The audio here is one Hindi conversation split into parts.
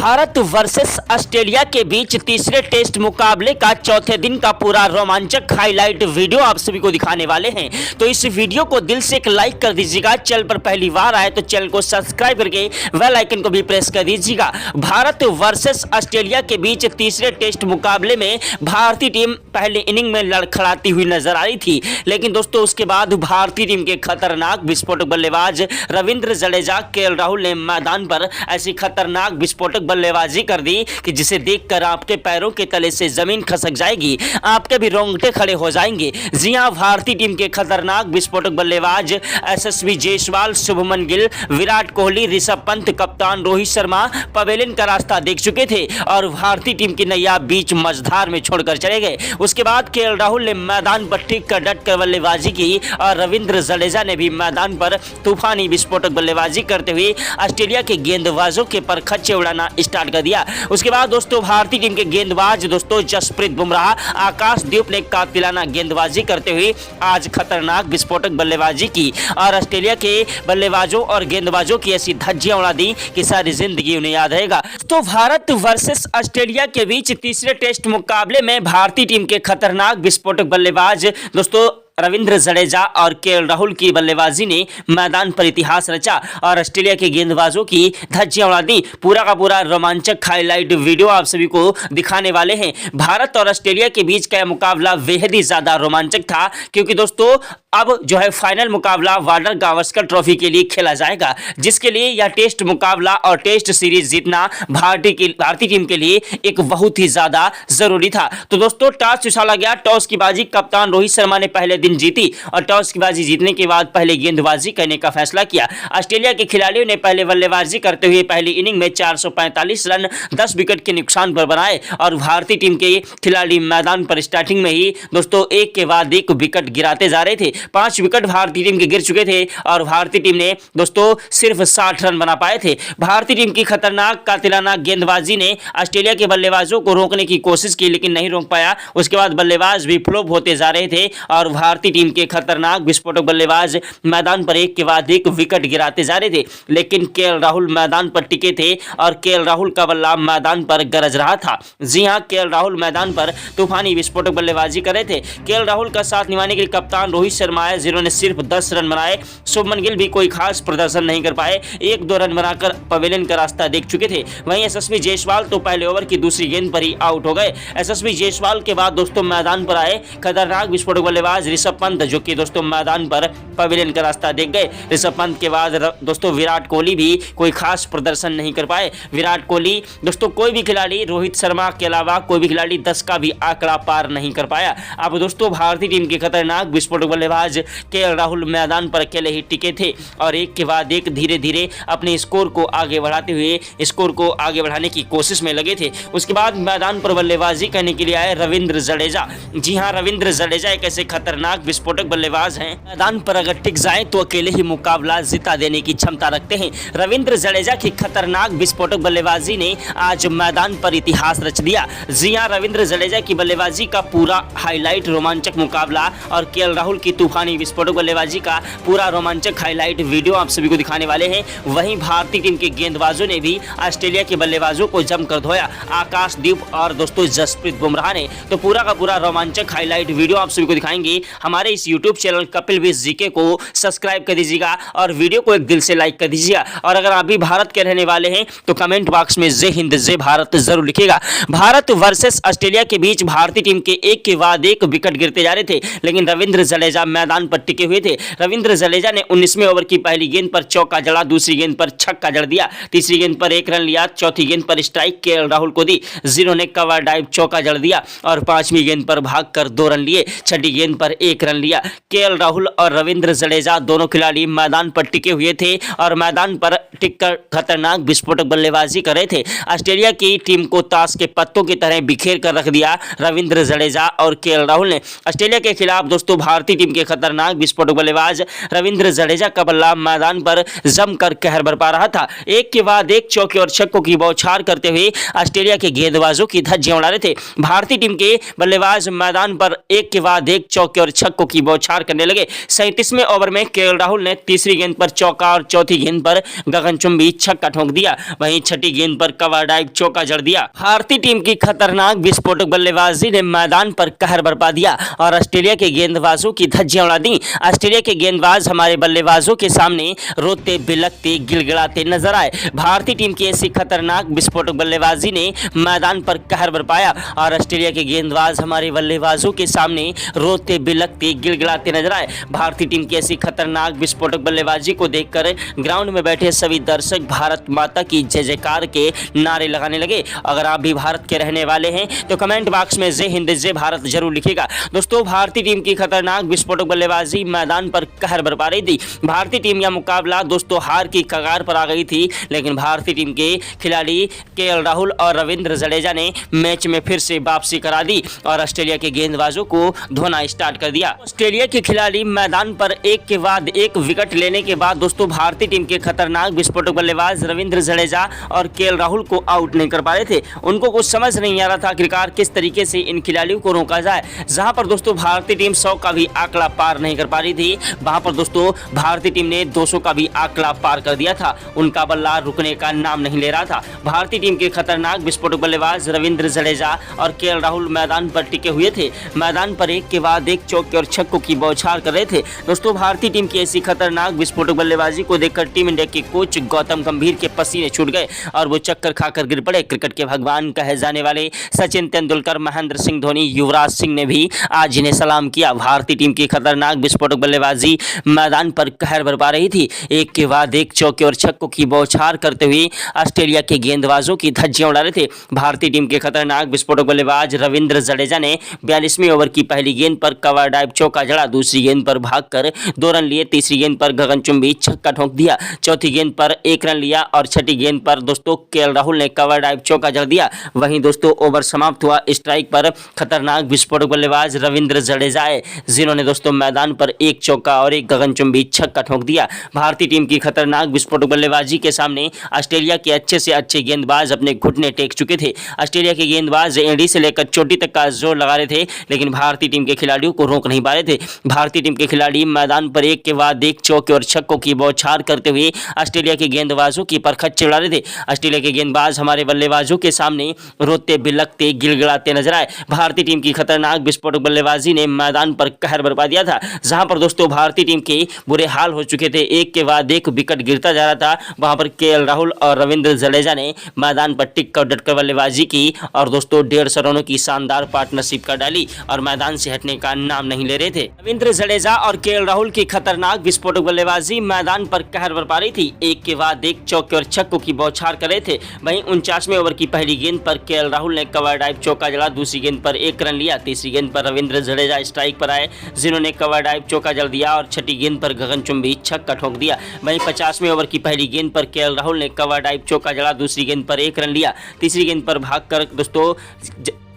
भारत वर्सेस ऑस्ट्रेलिया के बीच तीसरे टेस्ट मुकाबले का चौथे दिन का पूरा रोमांचक हाईलाइट वीडियो आप सभी को दिखाने वाले हैं। तो इस वीडियो को दिल से एक लाइक कर दीजिएगा। चैनल पर पहली बार आए तो चैनल को सब्सक्राइब करके बेल आइकन को भी प्रेस कर दीजिएगा। भारत वर्सेस ऑस्ट्रेलिया के बीच तीसरे टेस्ट मुकाबले में भारतीय टीम पहले इनिंग में लड़खड़ाती हुई नजर आ रही थी, लेकिन दोस्तों उसके बाद भारतीय टीम के खतरनाक विस्फोटक बल्लेबाज रविंद्र जडेजा, केएल राहुल ने मैदान पर ऐसी खतरनाक विस्फोटक बल्लेबाजी कर दी कि जिसे देखकर आपके पैरों के तले से जमीन खसक जाएगी, आपके भी रोंगटे खड़े हो जाएंगे। जी हां, भारतीय टीम के खतरनाक विस्फोटक बल्लेबाज यशस्वी जायसवाल, शुभमन गिल, विराट कोहली, ऋषभ पंत, कप्तान रोहित शर्मा पवेलियन का रास्ता देख चुके थे और भारतीय टीम की नैया बीच मझधार में छोड़कर चले गए। उसके बाद केएल राहुल ने मैदान पर टिक कर डट कर बल्लेबाजी की और रविंद्र जडेजा ने भी मैदान पर तूफानी विस्फोटक बल्लेबाजी करते हुए ऑस्ट्रेलिया के गेंदबाजों के पर खच्चे उड़ाना स्टार्ट कर दिया। उसके बाद दोस्तों भारतीय टीम के गेंदबाज दोस्तों जसप्रीत बुमराह, आकाशदीप ने कातिलाना गेंदबाजी करते हुए आज खतरनाक विस्फोटक बल्लेबाजी की और ऑस्ट्रेलिया के बल्लेबाजों और गेंदबाजों की ऐसी धज्जियां उड़ा दी कि सारी जिंदगी उन्हें याद रहेगा। तो भारत वर्सेस ऑस्ट्रेलिया के बीच तीसरे टेस्ट मुकाबले में भारतीय टीम के खतरनाक विस्फोटक बल्लेबाज दोस्तों रविंद्र जडेजा और केएल राहुल की बल्लेबाजी ने मैदान पर इतिहास रचा और ऑस्ट्रेलिया के गेंदबाजों की धज्जियां उड़ा दी। पूरा का पूरा रोमांचक हाईलाइट वीडियो आप सभी को दिखाने वाले हैं। भारत और ऑस्ट्रेलिया के बीच का मुकाबला बेहद ही ज्यादा रोमांचक था, क्योंकि दोस्तों अब जो है फाइनल मुकाबला वार्नर गावस्कर ट्रॉफी के लिए खेला जाएगा, जिसके लिए यह टेस्ट मुकाबला और टेस्ट सीरीज जीतना भारतीय टीम के लिए एक बहुत ही ज्यादा जरूरी था। तो दोस्तों टॉस उछाला गया, टॉस की बाजी कप्तान रोहित शर्मा ने पहले दिन जीती और टॉस की बाजी जीतने के बाद पहले गेंदबाजी करने का फैसला किया। ऑस्ट्रेलिया के खिलाड़ियों ने पहले बल्लेबाजी करते हुए पहली इनिंग में 445 रन 10 विकेट के नुकसान पर बनाए और भारतीय टीम के खिलाड़ी मैदान पर स्टार्टिंग में ही दोस्तों एक के बाद एक विकेट गिराते जा रहे थे। 5 विकेट भारतीय टीम के गिर चुके थे और भारतीय टीम ने दोस्तों सिर्फ 60 रन बना पाए थे। भारतीय टीम की खतरनाक कातिलाना गेंदबाजी ने ऑस्ट्रेलिया के बल्लेबाजों को रोकने की कोशिश की, लेकिन नहीं रोक पाया। उसके बाद बल्लेबाज भी फ्लॉप होते जा रहे थे और भारतीय टीम के खतरनाक विस्फोटक बल्लेबाज मैदान पर एक के बाद एक विकेट गिराते जा रहे थे, लेकिन केएल राहुल मैदान पर टिके थे और केएल राहुल का बल्ला मैदान पर गरज रहा था। जी हां, केएल राहुल मैदान पर तूफानी विस्फोटक बल्लेबाजी कर रहे थे। केएल राहुल का साथ निभाने के लिए कप्तान रोहित शर्मा आए, जिन्होंने सिर्फ 10 रन बनाए। शुभमन गिल भी कोई खास प्रदर्शन नहीं कर पाए, 1-2 रन बनाकर पवेलियन का रास्ता देख चुके थे। वहीं यशस्वी जायसवाल तो पहले ओवर की दूसरी गेंद पर ही आउट हो गए। यशस्वी जायसवाल के बाद दोस्तों मैदान पर आए खतरनाक विस्फोटक बल्लेबाज ऋषभ पंत, जो कि दोस्तों मैदान पर पवेलियन का रास्ता देख गए। ऋषभ पंत के बाद दोस्तों विराट कोहली भी कोई खास प्रदर्शन नहीं कर पाए। विराट कोहली दोस्तों कोई भी खिलाड़ी रोहित शर्मा के अलावा कोई भी खिलाड़ी 10 का भी आंकड़ा पार नहीं कर पाया। अब दोस्तों भारतीय टीम के खतरनाक विस्फोटक बल्लेबाज केएल राहुल मैदान पर अकेले ही टिके थे और एक के बाद एक धीरे धीरे अपने स्कोर को आगे बढ़ाने की कोशिश में लगे थे। उसके बाद मैदान पर बल्लेबाजी करने के लिए आए रविंद्र जडेजा। जी हां, रविंद्र जडेजा एक ऐसे खतरनाक विस्फोटक बल्लेबाज हैं, मैदान पर अगर टिक जाए तो अकेले ही मुकाबला जिता देने की क्षमता रखते हैं। रविंद्र जडेजा की खतरनाक विस्फोटक बल्लेबाजी ने आज मैदान पर इतिहास रच दिया। जी हां, रविंद्र जडेजा की बल्लेबाजी का पूरा हाईलाइट रोमांचक मुकाबला और केएल राहुल की तूफानी विस्फोटक बल्लेबाजी का पूरा रोमांचक हाईलाइट वीडियो आप सभी को दिखाने वाले हैं। वहीं भारतीय टीम के गेंदबाजों ने भी ऑस्ट्रेलिया के बल्लेबाजों को जमकर धोया, आकाशदीप और दोस्तों जसप्रीत बुमराह ने। तो पूरा का पूरा रोमांचक हाईलाइट वीडियो आप सभी को दिखाएंगे। हमारे इस YouTube channel Kapil Vij GK को सब्सक्राइब कर दीजिएगा और वीडियो को एक दिल से लाइक कर दीजिएगा। और अगर आप भी भारत के रहने वाले हैं तो कमेंट बॉक्स में जय हिंद जय भारत जरूर लिखिएगा। भारत वर्सेस ऑस्ट्रेलिया के बीच भारतीय टीम के एक के बाद एक विकेट गिरते जा रहे थे, लेकिन रविंद्र जडेजा मैदान पर टिके हुए थे। रविंद्र जडेजा ने 19वें ओवर की पहली गेंद पर चौका जड़ा, दूसरी गेंद पर छक्का जड़ दिया, तीसरी गेंद पर 1 रन लिया, चौथी गेंद पर स्ट्राइक केएल राहुल को दी, जिन्होंने कवर डाइव चौका जड़ दिया और 5वीं गेंद पर भागकर 2 रन लिए, छठी गेंद पर 1 रन लिया। केएल राहुल और रविंद्र जडेजा दोनों खिलाड़ी मैदान पर टिके हुए थे और मैदान पर टिककर खतरनाक विस्फोटक बल्लेबाजी कर रहे थे। ऑस्ट्रेलिया की टीम को ताश के पत्तों की तरह बिखेर कर रख दिया रविंद्र जडेजा और केएल राहुल ने। ऑस्ट्रेलिया के खिलाफ दोस्तों भारतीय टीम के खतरनाक विस्फोटक बल्लेबाज रविंद्र जडेजा का बल्ला मैदान पर जमकर कहर बरपा रहा था। एक के बाद एक चौके और छक्कों की बौछार करते हुए ऑस्ट्रेलिया के गेंदबाजों की धज्जियां उड़ा रहे थे। भारतीय टीम के बल्लेबाज मैदान पर एक के बाद एक चौके और छक्कों की बौछार करने लगे। 37वें ओवर में केएल राहुल ने तीसरी गेंद पर चौका और चौथी गेंद पर गगनचुंबी छक्का ठोक दिया। वहीं छठी गेंद पर कवर ड्राइव चौका जड़ दिया। भारतीय टीम की खतरनाक विस्फोटक बल्लेबाजी ने मैदान पर कहर बरपा दिया और ऑस्ट्रेलिया के गेंदबाजों की धज्जियां उड़ा दी। ऑस्ट्रेलिया के गेंदबाज हमारे बल्लेबाजों के सामने रोते बिलखते गिड़गिड़ाते नजर आए। भारतीय टीम की ऐसी खतरनाक विस्फोटक बल्लेबाजी ने मैदान पर कहर बरपाया और ऑस्ट्रेलिया के गेंदबाज हमारे बल्लेबाजों के सामने रोते बिलखते गिड़गिड़ाते नजर आए। भारतीय टीम की ऐसी खतरनाक विस्फोटक बल्लेबाजी को देखकर ग्राउंड में बैठे सभी दर्शक भारत माता की जय जयकार के नारे लगाने लगे। अगर आप भी भारत के रहने वाले हैं तो कमेंट बॉक्स में जय हिंद जय भारत जरूर लिखिएगा। दोस्तों, भारतीय टीम की खतरनाक विस्फोटक बल्लेबाजी मैदान पर कहर बरपा रही थी। भारतीय टीम का मुकाबला दोस्तों हार की कगार पर आ गई थी, लेकिन भारतीय टीम के खिलाड़ी केएल राहुल और रविंद्र जडेजा ने मैच में फिर से वापसी करा दी और ऑस्ट्रेलिया के गेंदबाजों को धोना स्टार्ट कर दिया। ऑस्ट्रेलिया के खिलाड़ी मैदान पर एक के बाद एक विकेट लेने के बाद दोस्तों भारतीय टीम के खतरनाक विस्फोटक बल्लेबाज रविंद्र जडेजा और केएल राहुल को आउट नहीं कर पा रहे थे। उनको कुछ समझ नहीं आ रहा था आखिरकार किस तरीके से इन खिलाड़ियों को रोका जाए। जहां पर दोस्तों भारतीय टीम 100 का भी आंकड़ा पार नहीं कर पा रही थी, वहां पर दोस्तों भारतीय टीम ने 200 का भी आंकड़ा पार कर दिया था। उनका बल्ला रुकने का नाम नहीं ले रहा था। भारतीय टीम के खतरनाक विस्फोटक बल्लेबाज रविंद्र जडेजा और केएल राहुल मैदान पर टिके हुए थे। मैदान पर एक के बाद एक चौके और छक्कों की बौछार कर रहे थे। दोस्तों, भारतीय टीम की ऐसी खतरनाक विस्फोटक बल्लेबाजी को देखकर टीम इंडिया के कोच गौतम गंभीर के पसीने छूट गए और वो चक्कर खाकर गिर पड़े। क्रिकेट के भगवान कहे जाने वाले सचिन तेंदुलकर, महेंद्र सिंह धोनी, युवराज सिंह ने भी आज इन्हें सलाम किया। भारतीय टीम की खतरनाक विस्फोटक बल्लेबाजी मैदान पर कहर बरपा रही थी। एक के बाद एक चौके और छक्कों की बौछार करते हुए ऑस्ट्रेलिया के गेंदबाजों की धज्जियां उड़ा रहे थे। भारतीय टीम के खतरनाक विस्फोटक बल्लेबाज रविंद्र जडेजा ने 42वें ओवर की पहली गेंद पर कवर ड्राइव चौका जड़ा, दूसरी गेंद पर भागकर 2 रन लिए, तीसरी गेंद पर गगनचुंबी छक्का ठोक दिया, चौथी गेंद पर 1 रन लिया और छठी गेंद पर दोस्तों केएल राहुल ने कवर ड्राइव चौका जड़ दिया। वहीं दोस्तों ओवर समाप्त हुआ। स्ट्राइक पर खतरनाक विस्फोटक बल्लेबाज रविंद्र जडेजा आए, जिन्होंने दोस्तों मैदान पर 1 चौका और 1 गगनचुंबी छक्का ठोक दिया। भारतीय टीम की खतरनाक विस्फोटक बल्लेबाजी के सामने ऑस्ट्रेलिया के अच्छे से अच्छे गेंदबाज अपने घुटने टेक चुके थे। ऑस्ट्रेलिया के गेंदबाज एड़ी से लेकर चोटी तक का जोर लगा रहे थे, लेकिन भारतीय टीम के खिलाड़ियों को रोक नहीं पा रहे थे। भारतीय टीम के खिलाड़ी मैदान पर एक के बाद एक चौके और छक्कों की बौछार करते हुए ऑस्ट्रेलिया के गेंदबाजों की परखच उड़ा रहे थे। ऑस्ट्रेलिया के गेंदबाज हमारे बल्लेबाजों के सामने रोते बिलखते गिड़गिड़ाते नजर आए। भारतीय टीम की खतरनाक विस्फोटक बल्लेबाजी ने मैदान पर कहर बरपा दिया था। जहां पर दोस्तों भारतीय टीम के बुरे हाल हो चुके थे, एक के बाद एक विकेट गिरता जा रहा था, वहां पर केएल राहुल और रविंद्र जडेजा ने मैदान पर टिक कर डटकर बल्लेबाजी की और दोस्तों 150 रनों की शानदार पार्टनरशिप का डाली और मैदान से हटने का नाम नहीं ले रहे थे। रविंद्र जडेजा और केएल राहुल की खतरनाक विस्फोटक बल्लेबाजी मैदान पर कहर बरपा रही थी। एक के बाद एक चौके और छक्कों की बौछार कर रहे थे। वहीं 49वें ओवर की पहली गेंद पर केएल राहुल ने कवर ड्राइव चौका जड़ा, दूसरी गेंद पर 1 रन लिया, तीसरी गेंद पर रविंद्र जडेजा स्ट्राइक पर आए, जिन्होंने कवर ड्राइव चौका जड़ दिया और छठी गेंद पर गगनचुंबी छक्का ठोक दिया। वहीं 50वें ओवर की पहली गेंद पर केएल राहुल ने कवर ड्राइव चौका जड़ा, दूसरी गेंद पर 1 रन लिया, तीसरी गेंद पर भागकर दोस्तों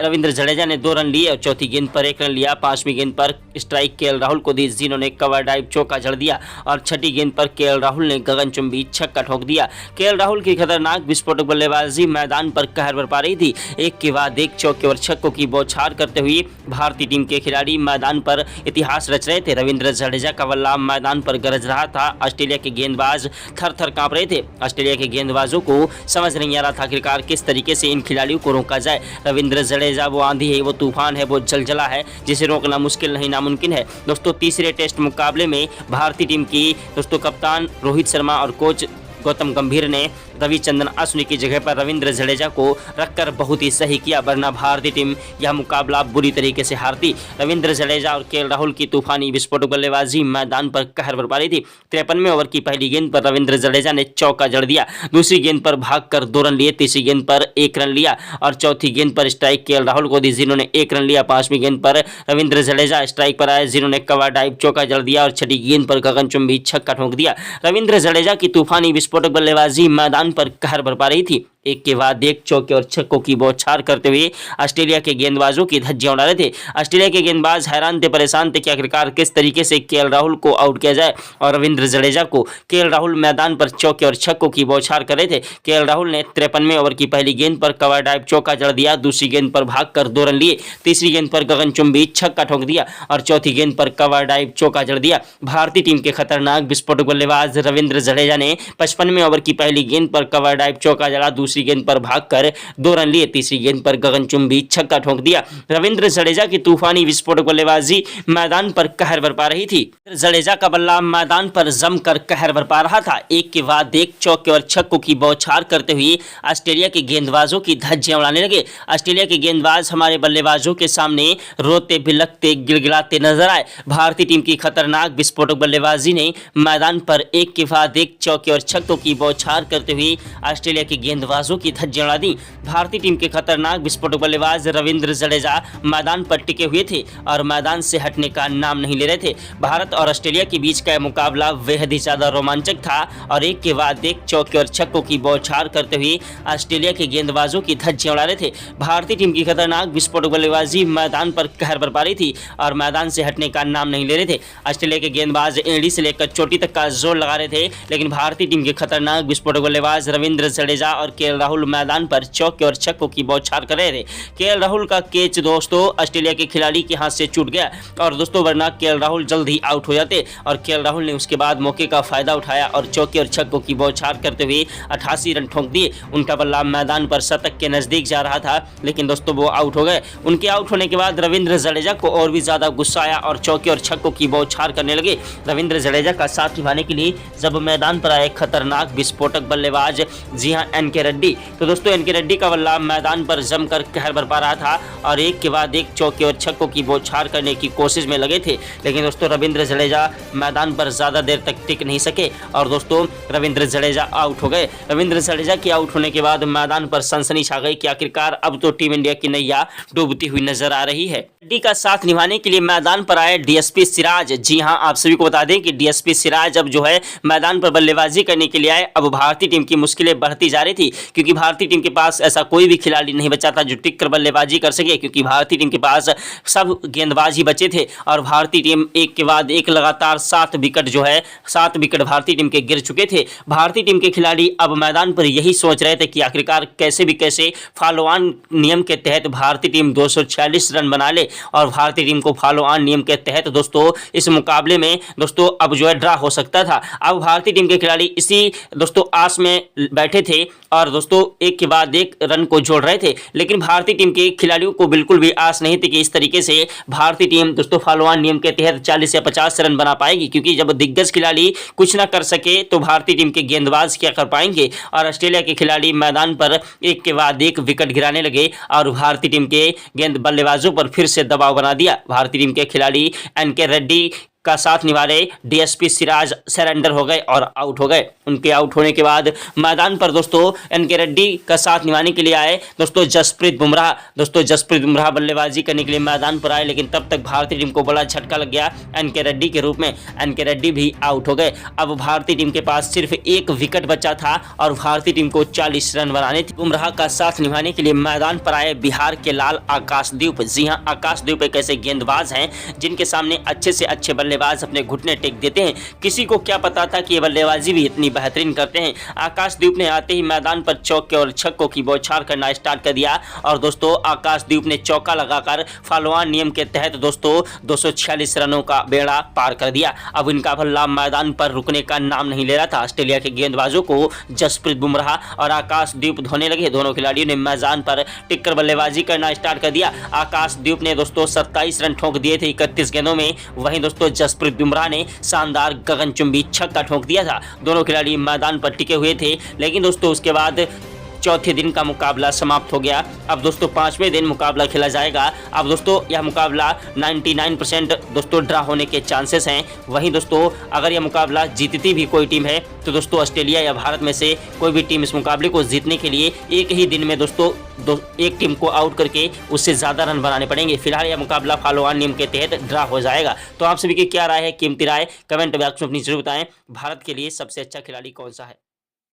रविंद्र जडेजा ने 2 रन लिए और चौथी गेंद पर 1 रन लिया। 5वीं गेंद पर स्ट्राइक केएल राहुल को दी, जिन्होंने कवर ड्राइव चौका जड़ दिया और छठी गेंद पर केएल राहुल ने गगनचुंबी छक्का ठोक दिया। केएल राहुल की खतरनाक विस्फोटक बल्लेबाजी मैदान पर कहर बरपा रही थी। एक के बाद एक चौके और छक्कों की बौछार करते हुए भारतीय टीम के खिलाड़ी मैदान पर इतिहास रच रहे थे। रविंद्र जडेजा का बल्ला मैदान पर गरज रहा था। ऑस्ट्रेलिया के गेंदबाज थर थर कांप रहे थे। ऑस्ट्रेलिया के गेंदबाजों को समझ नहीं आ रहा था आखिरकार किस तरीके से इन खिलाड़ियों को रोका जाए। रविंद्र जडेजा वो आंधी है, वो तूफान है, वो जलजला है, जिसे रोकना मुश्किल नहीं नामुमकिन है। दोस्तों तीसरे टेस्ट मुकाबले में भारतीय टीम की दोस्तों कप्तान रोहित शर्मा और कोच गौतम गंभीर ने रविचंद्रन अश्विन की जगह पर रविंद्र जडेजा को रखकर बहुत ही सही किया, वरना भारतीय टीम यह मुकाबला बुरी तरीके से हारती। रविंद्र जडेजा और केएल राहुल की तूफानी विस्फोटक बल्लेबाजी मैदान पर कहर बरपा रही थी। 53वें ओवर की पहली गेंद पर रविंद्र जडेजा ने चौका जड़ दिया, दूसरी गेंद पर भागकर 2 रन लिए, तीसरी गेंद पर 1 रन लिया और चौथी गेंद पर स्ट्राइक केएल राहुल को दी, जिन्होंने 1 रन लिया। 5वीं गेंद पर रविंद्र जडेजा स्ट्राइक पर आए, जिन्होंने कवर ड्राइव चौका जड़ दिया और छठी गेंद पर गगनचुंबी छक्का ठोक दिया। रविंद्र जडेजा की तूफानी विस्फोटक बल्लेबाजी मैदान पर कहर बरपा रही थी। एक के बाद एक चौके और छक्कों की बौछार करते हुए ऑस्ट्रेलिया के गेंदबाजों की धज्जियां उड़ा रहे थे। ऑस्ट्रेलिया के गेंदबाज हैरान थे, परेशान थे कि आखिरकार किस तरीके से केएल राहुल को आउट किया जाए और रविंद्र जडेजा को। केएल राहुल मैदान पर चौके और छक्कों की बौछार कर रहे थे। केएल राहुल ने 53वें ओवर की पहली गेंद पर कवर ड्राइव चौका जड़ दिया, दूसरी गेंद पर भागकर 2 रन लिए, तीसरी गेंद पर गगनचुंबी छक्का ठोक दिया और चौथी गेंद पर कवर ड्राइव चौका जड़ दिया। भारतीय टीम के खतरनाक विस्फोटक बल्लेबाज रविंद्र जडेजा ने 55वें ओवर की पहली गेंद पर कवर ड्राइव चौका जड़ा, दूसरी गेंद पर भागकर 2 रन लिए, तीसरी गेंद पर गगनचुंबी छक्का ठोक दिया। रविंद्र जडेजा की तूफानी विस्फोटक बल्लेबाजी मैदान पर कहर बरपा रही थी। जडेजा का बल्ला मैदान पर जमकर कहर बरपा रहा था। एक के बाद एक चौके और छक्कों की बौछार करते हुए ऑस्ट्रेलिया के गेंदबाजों की धज्जियां उड़ाने लगे। ऑस्ट्रेलिया के गेंदबाज हमारे बल्लेबाजों के सामने रोते बिलखते गिड़गिड़ाते नजर आए। भारतीय टीम की खतरनाक विस्फोटक बल्लेबाजी ने मैदान पर एक के बाद एक चौके और छक्कों की बौछार करते हुए ऑस्ट्रेलिया के गेंदबाजों की धज्जियां उड़ा दी। भारतीय टीम के खतरनाक विस्फोटक बल्लेबाज रविंद्र जडेजा मैदान पर टिके हुए थे और मैदान से हटने का नाम नहीं ले रहे थे। भारत और ऑस्ट्रेलिया के बीच का मुकाबला बेहद ही ज्यादा रोमांचक था और एक के बाद एक चौके और छक्कों की बौछार करते हुए ऑस्ट्रेलिया के गेंदबाजों की धज्जियां उड़ा रहे थे। भारतीय टीम की खतरनाक विस्फोटक बल्लेबाजी मैदान पर कहर बरपा रही थी और मैदान से हटने का नाम नहीं ले रहे थे। ऑस्ट्रेलिया के गेंदबाज एड़ी से लेकर चोटी तक का जोर लगा रहे थे, लेकिन भारतीय टीम के खतरनाक विस्फोटक बल्लेबाज रविंद्र जडेजा और केएल राहुल मैदान पर चौके और छक्कों की बौछार कर रहे थे। केएल राहुल का कैच दोस्तों ऑस्ट्रेलिया के खिलाड़ी के हाथ से छूट गया और दोस्तों वरना केएल राहुल जल्द ही आउट हो जाते और केएल राहुल ने उसके बाद मौके का फायदा उठाया और चौके और छक्कों की बौछार करते हुए 88 रन ठोक दिए। उनका बल्ला मैदान पर शतक के नजदीक जा रहा था, लेकिन दोस्तों वो आउट हो गए। उनके आउट होने के बाद रविंद्र जडेजा को और भी ज्यादा गुस्सा आया और चौके और छक्कों की बौछार करने लगे। रविंद्र जडेजा का साथ निभाने के लिए जब मैदान पर आए खतरनाक विस्फोटक बल्लेबाज, जी हां एनके रेड्डी, तो दोस्तों एनके रेड्डी का बल्ला मैदान पर जमकर कहर बरपा रहा था और एक के बाद एक चौके और छक्कों की बौछार करने की कोशिश में लगे थे, लेकिन दोस्तों रविंद्र जडेजा मैदान पर ज्यादा देर तक टिक नहीं सके और दोस्तों रविंद्र जडेजा आउट हो गए। रविंद्र जडेजा के आउट होने के बाद मैदान पर सनसनी छा गई कि आखिरकार अब तो टीम इंडिया की नैया डूबती हुई नजर आ रही है। रेड्डी का साथ निभाने के लिए मैदान पर आए डीएसपी सिराज। जी हां, आप सभी को बता दें कि डीएसपी सिराज अब जो है मैदान पर बल्लेबाजी करने के लिए आए। अब भारतीय टीम की मुश्किलें बढ़ती जा रही थी क्योंकि भारतीय टीम के पास ऐसा कोई भी खिलाड़ी नहीं बचा था जो टिक कर बल्लेबाजी कर सके, क्योंकि भारतीय टीम के पास सब गेंदबाज ही बचे थे और भारतीय टीम एक के बाद एक लगातार 7 विकेट भारतीय टीम के गिर चुके थे। भारतीय टीम के खिलाड़ी अब मैदान पर यही सोच रहे थे कि आखिरकार कैसे भी कैसे फॉलो ऑन नियम के तहत भारतीय टीम 246 रन बना ले और भारतीय टीम को फॉलो ऑन नियम के तहत दोस्तों इस मुकाबले में दोस्तों अब जो है ड्रा हो सकता था। अब भारतीय टीम के खिलाड़ी इसी दोस्तों आस में बैठे थे और दोस्तों एक के बाद एक रन को जोड़ रहे थे, लेकिन भारतीय टीम के खिलाड़ियों को बिल्कुल भी आस नहीं थी कि इस तरीके से भारतीय टीम दोस्तों फॉलो ऑन नियम के तहत 40 या 50 रन बना पाएगी, क्योंकि जब दिग्गज खिलाड़ी कुछ ना कर सके तो भारतीय टीम के गेंदबाज क्या कर पाएंगे। और ऑस्ट्रेलिया के खिलाड़ी मैदान पर एक के बाद एक विकेट गिराने लगे और भारतीय टीम के गेंद बल्लेबाजों पर फिर से दबाव बना दिया। भारतीय टीम के खिलाड़ी एनके रेड्डी का साथ निभा रहे डीएसपी सिराज सरेंडर हो गए और आउट हो गए। उनके आउट होने के बाद मैदान पर दोस्तों एनके रेड्डी का साथ निभाने के लिए आए दोस्तों जसप्रीत बुमराह। दोस्तों जसप्रीत बुमराह बल्लेबाजी करने के लिए मैदान पर आए, लेकिन तब तक भारतीय टीम को बड़ा झटका लग गया एनके रेड्डी के रूप में। एनके रेड्डी भी आउट हो गए। अब भारतीय टीम के पास सिर्फ एक विकेट बचा था और भारतीय टीम को 40 रन बनाने थे। बुमराह का साथ निभाने के लिए मैदान पर आए बिहार के लाल आकाशदीप। जी हां, आकाशदीप एक ऐसे गेंदबाज हैं जिनके सामने अच्छे से अच्छे बल्लेबाज अपने घुटने टेक देते हैं। किसी को क्या पता था कि ये बल्लेबाजी भी इतनी बेहतरीन करते हैं। आकाशदीप ने आते ही मैदान पर चौके और छक्कों की बौछार करना स्टार्ट कर दिया और दोस्तों आकाशदीप ने चौका लगाकर फॉलो ऑन नियम के तहत दोस्तों 246 रनों का बेड़ा पार कर दिया। अब इनका बल्ला मैदान पर रुकने का नाम नहीं ले रहा था। ऑस्ट्रेलिया के गेंदबाजों को जसप्रीत बुमराह और आकाशदीप धोने लगे। दोनों खिलाड़ियों ने मैदान पर टिककर बल्लेबाजी करना स्टार्ट कर दिया। आकाशदीप ने दोस्तों 27 रन ठोक दिए थे 31 गेंदों में। वहीं दोस्तों जसप्रीत बुमराह ने शानदार गगनचुंबी छक्का ठोक दिया था। दोनों खिलाड़ी मैदान पर टिके हुए थे, लेकिन दोस्तों उसके बाद चौथे दिन का मुकाबला समाप्त हो गया। अब दोस्तों 5वें दिन मुकाबला खेला जाएगा। अब दोस्तों यह मुकाबला 99% दोस्तों ड्रा होने के चांसेस हैं। वहीं दोस्तों अगर यह मुकाबला जीतती भी कोई टीम है तो दोस्तों ऑस्ट्रेलिया या भारत में से कोई भी टीम इस मुकाबले को जीतने के लिए एक ही दिन में दोस्तों एक टीम को आउट करके उससे ज़्यादा रन बनाने पड़ेंगे। फिलहाल यह मुकाबला फॉलो ऑन नियम के तहत ड्रा हो जाएगा। तो आप सभी की क्या राय है, कीमती राय कमेंट बॉक्स में अपनी जरूर बताएं। भारत के लिए सबसे अच्छा खिलाड़ी कौन सा है।